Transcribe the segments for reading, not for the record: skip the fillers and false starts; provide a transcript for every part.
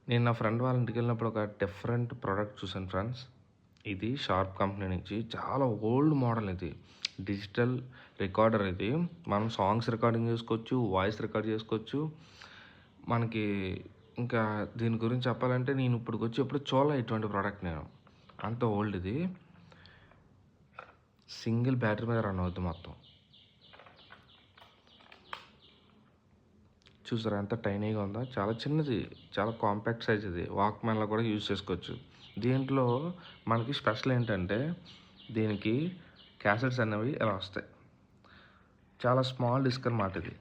నేను నా ఫ్రెండ్ వాళ్ళ ఇంటికెళ్ళినప్పుడు ఒక డిఫరెంట్ ప్రోడక్ట్ చూసాను ఫ్రెండ్స్. ఇది షార్ప్ కంపెనీ నుంచి చాలా ఓల్డ్ మోడల్ ఇది. డిజిటల్ రికార్డర్ ఇది. మనం సాంగ్స్ రికార్డింగ్ చేసుకోవచ్చు, వాయిస్ రికార్డ్ చేసుకోవచ్చు. మనకి ఇంకా దీని గురించి చెప్పాలంటే నేను ఇప్పటికొచ్చి ఎప్పుడు చూడలే ఇటువంటి ప్రోడక్ట్ నేను. అంత ఓల్డ్ ఇది. సింగిల్ బ్యాటరీ మీద రన్ అవుద్ది మొత్తం. చూసారా ఎంత టైనీగా ఉందో, చాలా చిన్నది, చాలా కాంపాక్ట్ సైజ్ ఇది. వాక్‌మ్యాన్‌లో కూడా యూజ్ చేసుకోవచ్చు. దీంట్లో మనకి స్పెషల్ ఏంటంటే దీనికి క్యాసెట్స్ అనేవి ఇలా వస్తాయి. చాలా స్మాల్ డిస్క్ అనమాట ఇది.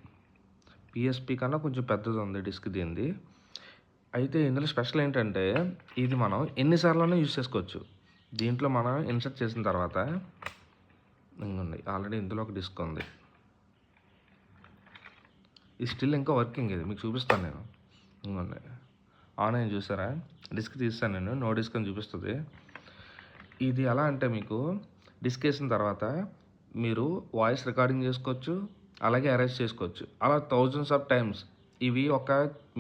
పీఎస్‌పీ కన్నా కొంచెం పెద్దది ఉంది డిస్క్ దీనిది. అయితే ఇందులో స్పెషల్ ఏంటంటే ఇది మనం ఎన్ని సార్లైనా యూజ్ చేసుకోవచ్చు. దీంట్లో మనం ఇన్సర్ట్ చేసిన తర్వాత ఇంగోండి ఆల్రెడీ ఇందులో ఒక డిస్క్ ఉంది. ఇది స్టిల్ ఇంకా వర్కింగ్ ఇది. మీకు చూపిస్తాను నేను. ఇంగోండి ఆన్ అయింది చూసారా? డిస్క్ తీస్తాను నేను. నో డిస్క్ అని చూపిస్తుంది. ఇది ఎలా అంటే మీకు డిస్క్ వేసిన తర్వాత మీరు వాయిస్ రికార్డింగ్ చేసుకోవచ్చు, అలాగే అరేంజ్ చేసుకోవచ్చు. అలా థౌజండ్స్ ఆఫ్ టైమ్స్. ఇవి ఒక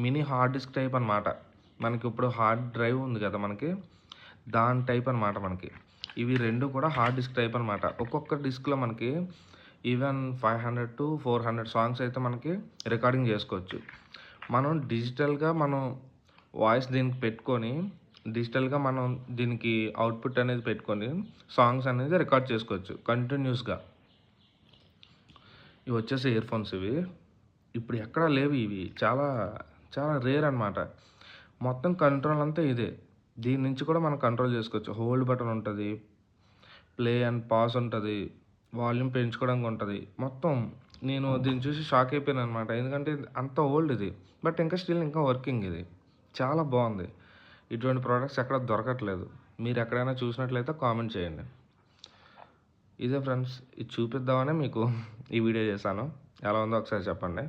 మినీ హార్డ్ డిస్క్ టైప్ అనమాట. మనకి ఇప్పుడు హార్డ్ డ్రైవ్ ఉంది కదా మనకి, దాని టైప్ అనమాట మనకి. ఇవి రెండు కూడా హార్డ్ డిస్క్ టైప్ అనమాట. ఒక్కొక్క డిస్క్లో మనకి ఈవెన్ 500 to 400 సాంగ్స్ అయితే మనకి రికార్డింగ్ చేసుకోవచ్చు. మనం డిజిటల్గా మనం వాయిస్ దీనికి పెట్టుకొని డిజిటల్గా మనం దీనికి అవుట్పుట్ అనేది పెట్టుకొని సాంగ్స్ అనేది రికార్డ్ చేసుకోవచ్చు కంటిన్యూస్గా. ఇవి వచ్చేసి ఇయర్ ఫోన్స్ ఇవి. ఇప్పుడు ఎక్కడా లేవు ఇవి. చాలా చాలా రేర్ అనమాట. మొత్తం కంట్రోల్ అంతా ఇదే. దీని నుంచి కూడా మనం కంట్రోల్ చేసుకోవచ్చు. హోల్డ్ బటన్ ఉంటుంది, ప్లే అండ్ పాజ్ ఉంటుంది, వాల్యూమ్ పెంచుకోవడానికి ఉంటుంది. మొత్తం నేను దీన్ని చూసి షాక్ అయిపోయాను అనమాట. ఎందుకంటే అంత ఓల్డ్ ఇది, బట్ ఇంకా స్టిల్ ఇంకా వర్కింగ్ ఇది. చాలా బాగుంది. ఇటువంటి ప్రోడక్ట్స్ ఎక్కడ దొరకట్లేదు. మీరు ఎక్కడైనా చూసినట్లయితే కామెంట్ చేయండి. ఇదే ఫ్రెండ్స్, ఇది చూపిద్దామనే మీకు ఈ వీడియో చేశాను. ఎలా ఉందో ఒకసారి చెప్పండి.